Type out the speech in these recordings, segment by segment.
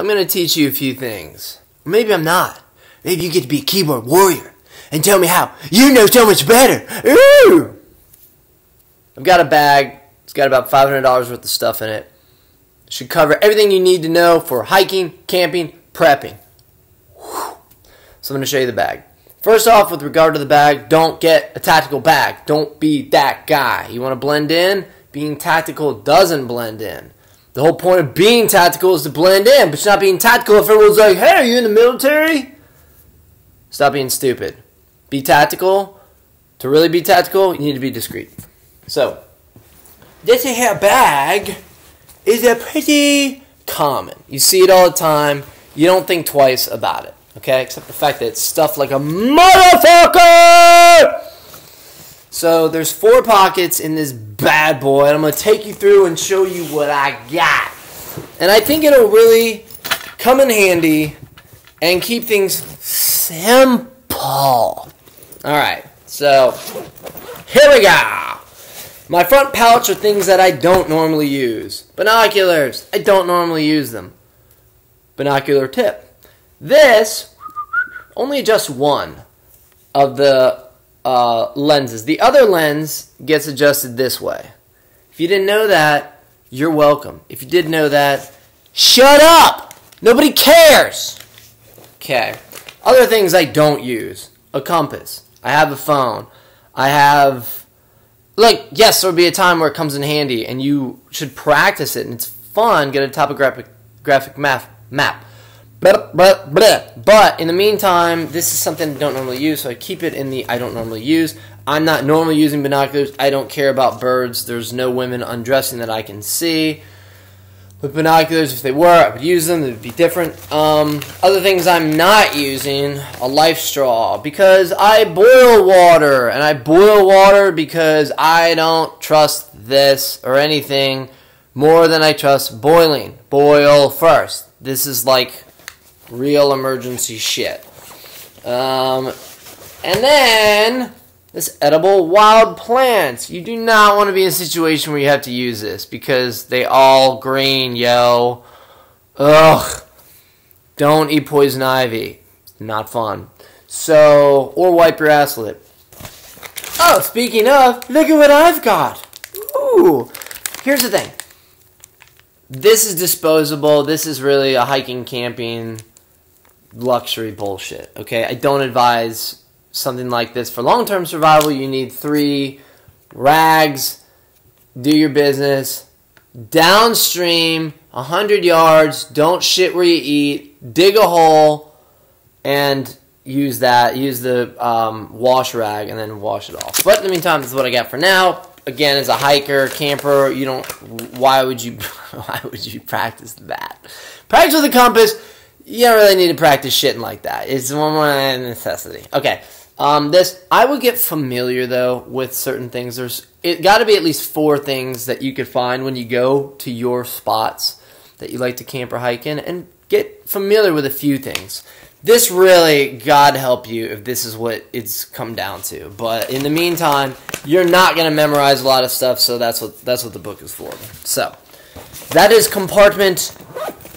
I'm going to teach you a few things. Or maybe I'm not. Maybe you get to be a keyboard warrior and tell me how you know so much better. Ooh! I've got a bag. It's got about $500 worth of stuff in it. It should cover everything you need to know for hiking, camping, prepping. Whew. So I'm going to show you the bag. First off, with regard to the bag, don't get a tactical bag. Don't be that guy. You want to blend in? Being tactical doesn't blend in. The whole point of being tactical is to blend in, but you're not being tactical if everyone's like, hey, are you in the military? Stop being stupid. Be tactical. To really be tactical, you need to be discreet. So, this here bag is a pretty common. You see it all the time. You don't think twice about it. Okay, except the fact that it's stuffed like a motherfucker! So there's 4 pockets in this bad boy, and I'm going to take you through and show you what I got. And I think it'll really come in handy and keep things simple. Alright, so here we go. My front pouch are things that I don't normally use. Binoculars, I don't normally use them. Binocular tip. This only adjusts one of the lenses. The other lens gets adjusted this way. If you didn't know that, you're welcome. If you did know that, shut up! Nobody cares! Okay. Other things I don't use. A compass. I have a phone. I have... Like, yes, there will be a time where it comes in handy, and you should practice it, and it's fun. Get a topographic map. But in the meantime, this is something I don't normally use, so I keep it in the I don't normally use. I'm not normally using binoculars. I don't care about birds. There's no women undressing that I can see. With binoculars, if they were, I would use them. It would be different. Other things I'm not using, a life straw, because I boil water. And I boil water because I don't trust this or anything more than I trust boiling. Boil first. This is like real emergency shit. And then this edible wild plants. You do not want to be in a situation where you have to use this because they all green, yo. Ugh. Don't eat poison ivy. Not fun. So, or wipe your ass with it. Oh, speaking of, look at what I've got. Ooh. Here's the thing. This is disposable. This is really a hiking, camping, luxury bullshit. Okay, I don't advise something like this for long-term survival. You need 3 rags, do your business, downstream, 100 yards, don't shit where you eat, dig a hole, and use that. Use the wash rag and then wash it off. But in the meantime, this is what I got for now. Again, as a hiker, camper, you don't. Why would you practice that? Practice with a compass. You don't really need to practice shitting like that. It's one more necessity. Okay. This I would get familiar though with certain things. It got to be at least 4 things that you could find when you go to your spots that you like to camp or hike in, and get familiar with a few things. This really, God help you if this is what it's come down to. But in the meantime, you're not going to memorize a lot of stuff, so that's what the book is for. So, that is compartment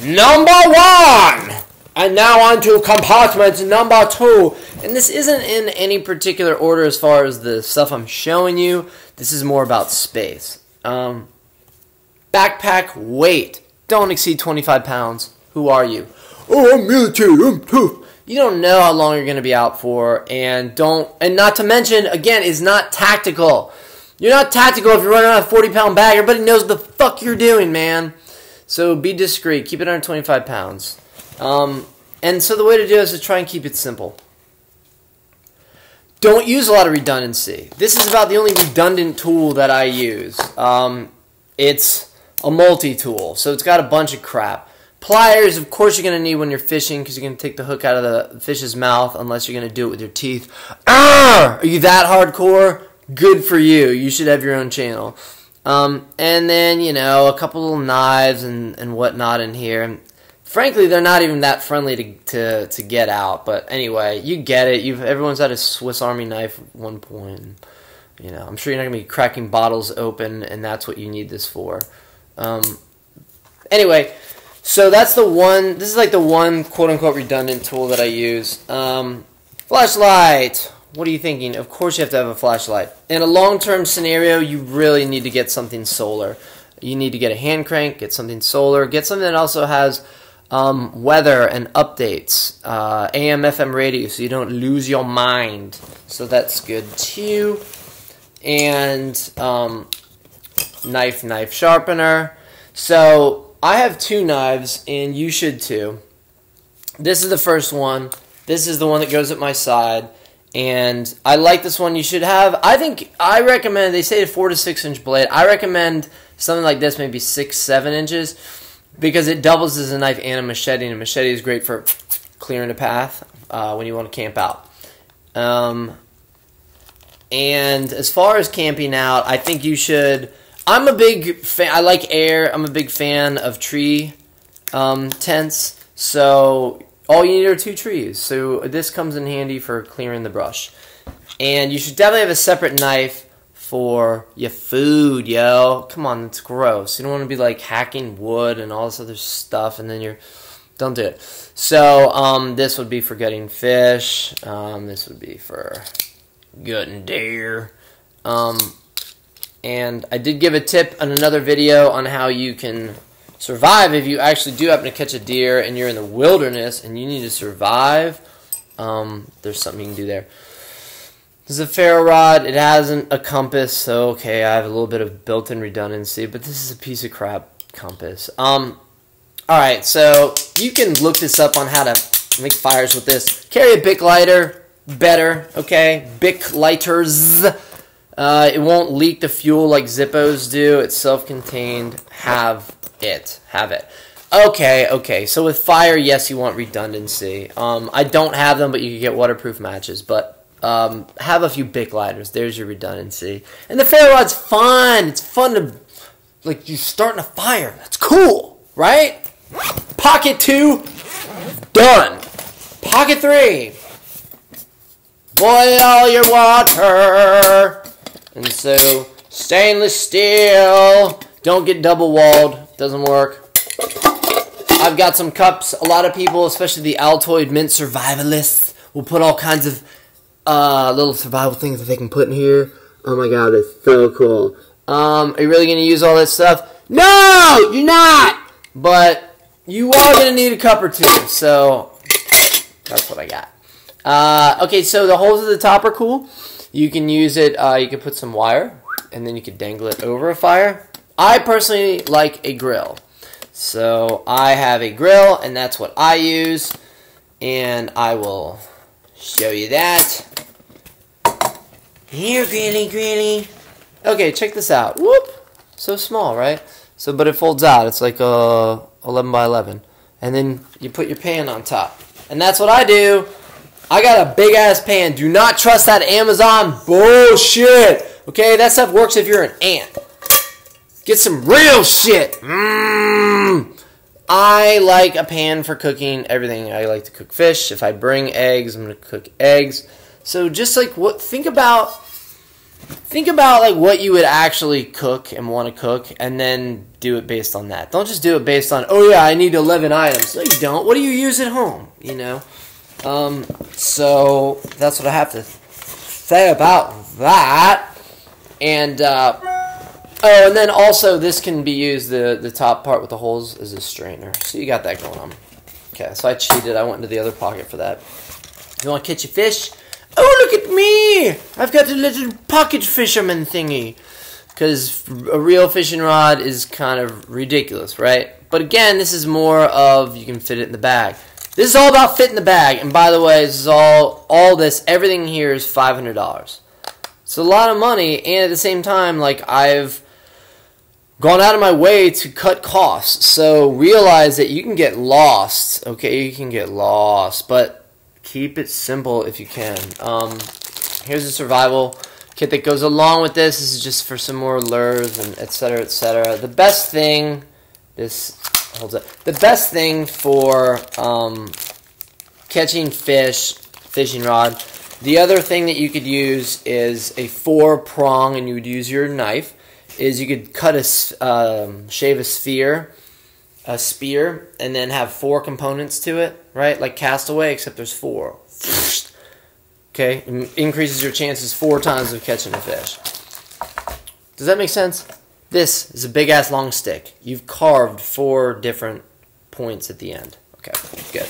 number 1! And now on to compartment number 2. And this isn't in any particular order as far as the stuff I'm showing you. This is more about space. Backpack weight. Don't exceed 25 pounds. Who are you? Oh, I'm military, I'm tough. You don't know how long you're going to be out for, and not to mention, again, is not tactical. You're not tactical if you're running around a 40-pound bag. Everybody knows what the fuck you're doing, man. So be discreet. Keep it under 25 pounds. And so the way to do this is try and keep it simple. Don't use a lot of redundancy. This is about the only redundant tool that I use. It's a multi-tool, so it's got a bunch of crap. Pliers, of course, you're going to need when you're fishing because you're going to take the hook out of the fish's mouth unless you're going to do it with your teeth. Are you that hardcore? Good for you. You should have your own channel. And then, you know, a couple little knives and whatnot in here. Frankly, they're not even that friendly to get out. But anyway, you get it. Everyone's had a Swiss Army knife at one point. You know, I'm sure you're not going to be cracking bottles open, and that's what you need this for. Anyway, So that's the one, this is like the one quote-unquote redundant tool that I use. Flashlight. What are you thinking? Of course you have to have a flashlight. In a long-term scenario, you really need to get something solar. You need to get a hand crank, get something solar, get something that also has weather and updates, AM, FM radio, so you don't lose your mind. So that's good too. And knife sharpener. So I have 2 knives, and you should too. This is the first one. This is the one that goes at my side. And I like this one. You should have, I recommend, they say a 4 to 6 inch blade. I recommend something like this, maybe 6, 7 inches, because it doubles as a knife and a machete. And a machete is great for clearing a path when you want to camp out. And as far as camping out, I think you should, I'm a big fan, I like air, I'm a big fan of tree tents. So all you need are 2 trees. So this comes in handy for clearing the brush. And you should definitely have a separate knife for your food, yo. Come on, it's gross. You don't want to be like hacking wood and all this other stuff, and then don't do it. So this would be for getting fish. This would be for gutting deer. And I did give a tip on another video on how you can survive if you actually do happen to catch a deer and you're in the wilderness and you need to survive. There's something you can do there. This is a ferro rod. It has a compass, so okay, I have a little bit of built-in redundancy, but this is a piece of crap compass. Alright, so you can look this up on how to make fires with this. Carry a Bic lighter, better, okay? Bic lighters. It won't leak the fuel like Zippos do. It's self-contained. Have it. Okay, so with fire, yes, you want redundancy. I don't have them, but you can get waterproof matches, but have a few Bic lighters. There's your redundancy. And the ferro rod's fun. It's fun to, like, you're starting a fire. That's cool, right? Pocket 2, done. Pocket 3, boil your water. And so, stainless steel. Don't get double walled. Doesn't work. I've got some cups. A lot of people, especially the Altoid Mint survivalists, will put all kinds of little survival things that they can put in here. Oh my god, it's so cool. Are you really going to use all this stuff? No, you're not! But you are going to need a cup or 2, so that's what I got. Okay, so the holes at the top are cool. You can use it, you can put some wire, and then you can dangle it over a fire. I personally like a grill. So I have a grill, and that's what I use. And I will show you that. Here, grilly. Okay, check this out. Whoop! So small, right? So, but it folds out. It's like 11 by 11. And then you put your pan on top. And that's what I do. I got a big-ass pan. Do not trust that Amazon bullshit. Okay, that stuff works if you're an ant. Get some real shit. I like a pan for cooking everything. I like to cook fish. If I bring eggs, I'm going to cook eggs. So just like think about like what you would actually cook and want to cook, and then do it based on that. Don't just do it based on, oh yeah, I need 11 items. No, you don't. What do you use at home? You know. So that's what I have to say about that. And oh, and then also this can be used, the top part with the holes is a strainer. So you got that going on. Okay, so I cheated. I went into the other pocket for that. You want to catch a fish? Oh, look at me! I've got a little pocket fisherman thingy. Because a real fishing rod is kind of ridiculous, right? But again, this is more of you can fit it in the bag. This is all about fitting the bag. And by the way, this is all this, everything here is $500. It's a lot of money, and at the same time, like, I've gone out of my way to cut costs. So realize that you can get lost, okay? You can get lost, but keep it simple if you can. Here's a survival kit that goes along with this. This is just for some more lures and etc., etc. The best thing, the best thing for catching fish, fishing rod. The other thing that you could use is a 4-prong, and you would use your knife. Is you could cut shave a sphere a spear and then have 4 components to it, right? Like Castaway, except there's 4. Okay, increases your chances 4 times of catching a fish. Does that make sense? This is a big-ass long stick. You've carved 4 different points at the end. Okay, good.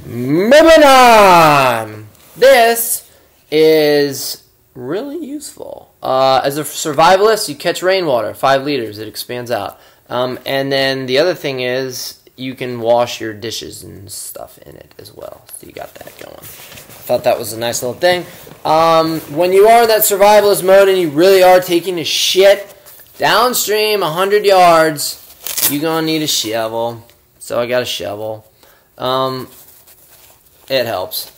Moving on! This is really useful. As a survivalist, you catch rainwater, 5 liters. It expands out. And then the other thing is you can wash your dishes and stuff in it as well. So you got that going. Thought that was a nice little thing. When you are in that survivalist mode and you really are taking a shit downstream 100 yards, you're going to need a shovel. So I got a shovel. It helps.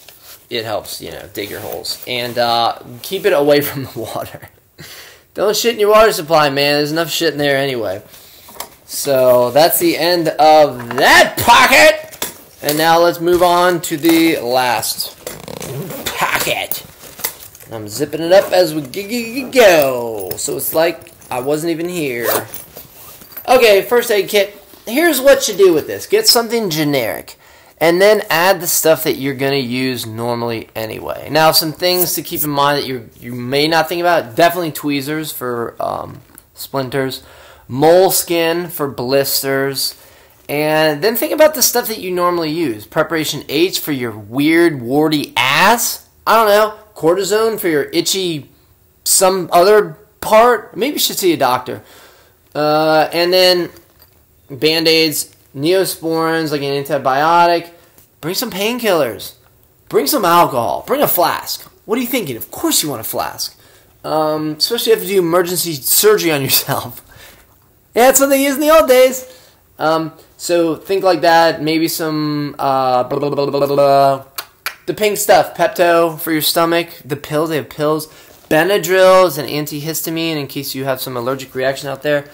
It helps, you know, dig your holes. And keep it away from the water. Don't shit in your water supply, man. There's enough shit in there anyway. So that's the end of that pocket. And now let's move on to the last pocket. I'm zipping it up as we go. So it's like I wasn't even here. Okay, first aid kit. Here's what you do with this. Get something generic. And then add the stuff that you're going to use normally anyway. Now, some things to keep in mind that you may not think about. Definitely tweezers for splinters. Moleskin for blisters. And then think about the stuff that you normally use. Preparation H for your weird, warty ass. I don't know. Cortisone for your itchy some other part. Maybe you should see a doctor. And then Band-Aids, Neosporins, like an antibiotic. Bring some painkillers. Bring some alcohol. Bring a flask. What are you thinking? Of course you want a flask. Especially if you have to do emergency surgery on yourself. Yeah, that's what they used in the old days. So think like that. Maybe some the pink stuff, Pepto for your stomach. The pills, they have pills. Benadryl is an antihistamine in case you have some allergic reaction out there.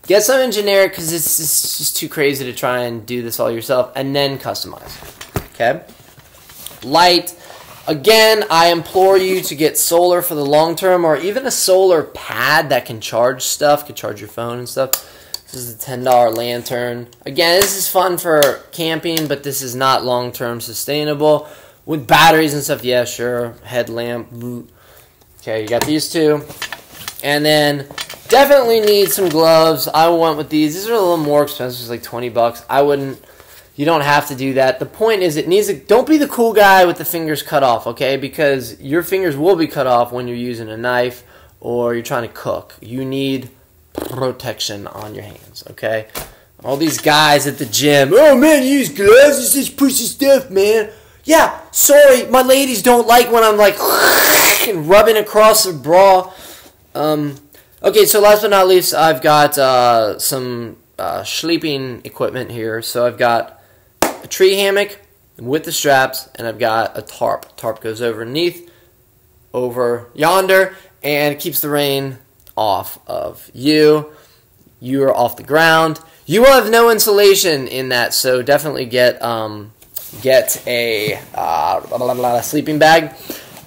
Get something generic because it's just too crazy to try and do this all yourself, and then customize. Okay? Light. Again, I implore you to get solar for the long term, or even a solar pad that can charge stuff, can charge your phone and stuff. This is a $10 lantern. Again, this is fun for camping, but this is not long-term sustainable. With batteries and stuff, yeah, sure. Headlamp. Okay, you got these two. And then definitely need some gloves. I went with these. These are a little more expensive. It's like 20 bucks. I wouldn't. You don't have to do that. The point is, it needs to. Don't be the cool guy with the fingers cut off, okay? Because your fingers will be cut off when you're using a knife or you're trying to cook. You need protection on your hands, okay? All these guys at the gym. Oh man, you use gloves. It's this pussy stuff, man. Yeah, sorry, my ladies don't like when I'm like and rubbing across their bra. Okay, so last but not least, I've got some sleeping equipment here. So I've got a tree hammock with the straps, and I've got a tarp. Tarp goes underneath, over yonder, and it keeps the rain off of you. You are off the ground. You will have no insulation in that, so definitely get a sleeping bag.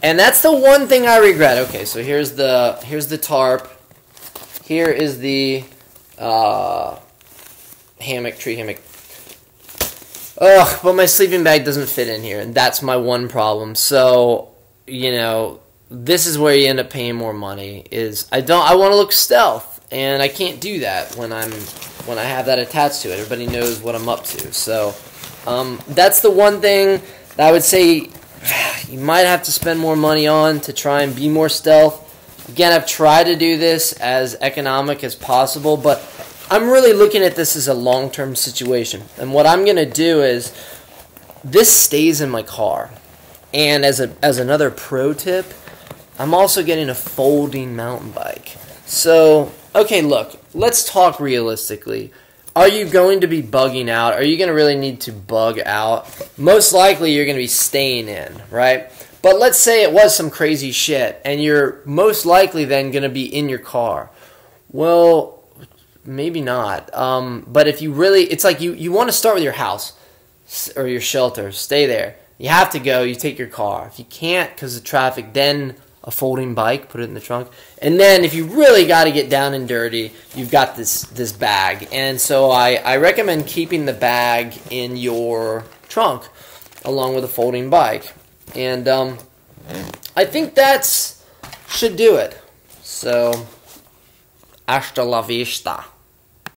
And that's the one thing I regret. Okay, so here's the tarp. Here is the hammock, tree hammock. Ugh, but my sleeping bag doesn't fit in here, and that's my one problem. So, you know, this is where you end up paying more money. I want to look stealth, and I can't do that when I have that attached to it. Everybody knows what I'm up to. So, that's the one thing that I would say you might have to spend more money on to try and be more stealth. Again, I've tried to do this as economic as possible, but I'm really looking at this as a long-term situation. And what I'm going to do is, this stays in my car. And as another pro tip, I'm also getting a folding mountain bike. So, okay, look, let's talk realistically. Are you going to be bugging out? Are you going to really need to bug out? Most likely you're going to be staying in, right? But let's say it was some crazy shit, and you're most likely then going to be in your car. Well, maybe not. But if you really, it's like you want to start with your house or your shelter. Stay there. You have to go, you take your car. If you can't because of traffic, then a folding bike, put it in the trunk. And then if you really got to get down and dirty, you've got this bag. And so I recommend keeping the bag in your trunk along with a folding bike. And I think that's should do it. So, hasta la vista.